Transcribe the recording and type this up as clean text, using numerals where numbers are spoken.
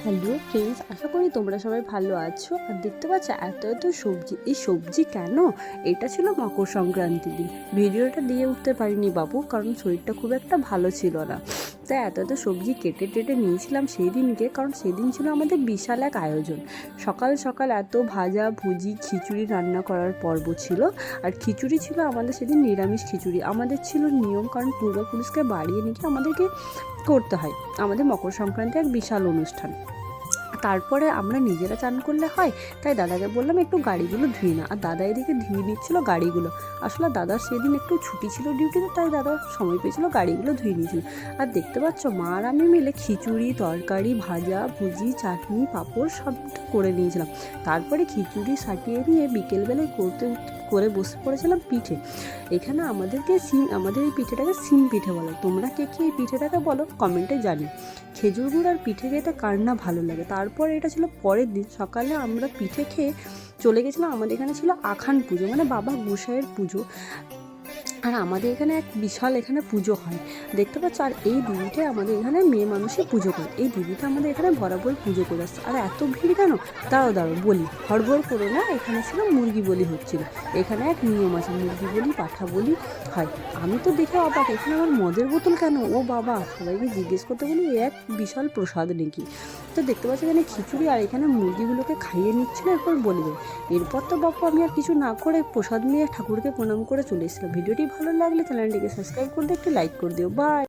Hello friends, আশা করি তোমরা সবাই ভালো আছো। আর দেখতে পাচ্ছ এত এত সবজি, এই সবজি কেন? এটা ছিল মকর সংক্রান্তির দিন। ভিডিওটা দিয়ে উঠতে পারিনি বাবু, কারণ শরীরটা খুব একটা ভালো ছিল না। তাই এত এত সবজি কেটে টেটে নিয়েছিলাম সেই দিনকে, কারণ সেদিন ছিল আমাদের বিশাল এক আয়োজন। সকাল সকাল এত ভাজা ভুজি খিচুড়ি রান্না করার পর্ব ছিল। আর খিচুড়ি ছিল আমাদের সেদিন নিরামিষ খিচুড়ি। আমাদের ছিল নিয়ম, কারণ পূর্বপুরুষকে বাড়িয়ে নিয়ে আমাদেরকে করতে হয়। আমাদের মকর সংক্রান্তি এক বিশাল অনুষ্ঠান। তারপরে আমরা নিজেরা চান করলে হয়, তাই দাদাকে বললাম একটু গাড়িগুলো ধুয়ে না। আর দাদা এদিকে ধুয়ে নিচ্ছিল গাড়িগুলো। আসলে দাদার সেদিন একটু ছুটি ছিল ডিউটিতে, তাই দাদা সময় পেয়েছিল, গাড়িগুলো ধুয়ে নিয়েছিল। আর দেখতে পাচ্ছ মা আর আমি মিলে খিচুড়ি তরকারি ভাজা ভুজি চাটনি পাঁপড় সব করে নিয়েছিলাম। তারপরে খিচুড়ি সাটিয়ে নিয়ে বিকেলবেলায় করে বসে পড়েছিলাম পিঠে। এখানে আমাদের এই পিঠেটাকে সিম পিঠে বলে। তোমরা কে কে এই পিঠেটাকে বলো কমেন্টে জানি। খেজুর গুড় আর পিঠে খেতে কার না ভালো লাগে। তারপর এটা ছিল পরের দিন সকালে আমরা পিঠে খেয়ে চলে গেছিলাম। আমাদের এখানে ছিল আখান পুজো, মানে বাবা গোসাইয়ের পুজো। আর আমাদের এখানে এক বিশাল এখানে পুজো হয়, দেখতে পাচ্ছ। আর এই দিদিটা আমাদের এখানে মেয়ে মানুষই পুজো করে। এই দিদিটা আমাদের এখানে বরাবর পুজো করে আসছে। আর এত ভিড় কেন? দাঁড়াও বলি, হড়বড় করো না। এখানে ছিল মুরগি বলি হচ্ছিল। এখানে এক নিয়ম আছে, মুরগি বলি পাঠা বলি হয়। আমি তো দেখে অবাক, এখানে আমার মদের বোতল কেন? ও বাবা, সবাইকে জিজ্ঞেস করতে বলি এক বিশাল প্রসাদ নাকি। তো দেখতে পাচ্ছি এখানে খিচুড়ি আর এখানে মুরগিগুলোকে খাইয়ে নিচ্ছিল, এরপর বলবে। এরপর তো বাপু আমি আর কিছু না করে প্রসাদ নিয়ে ঠাকুরকে প্রণাম করে চলে এসেছিলাম। ভিডিওটি ভালো লাগলে চ্যানেলটিকে সাবস্ক্রাইব করে একটি লাইক করে দিও। বাই।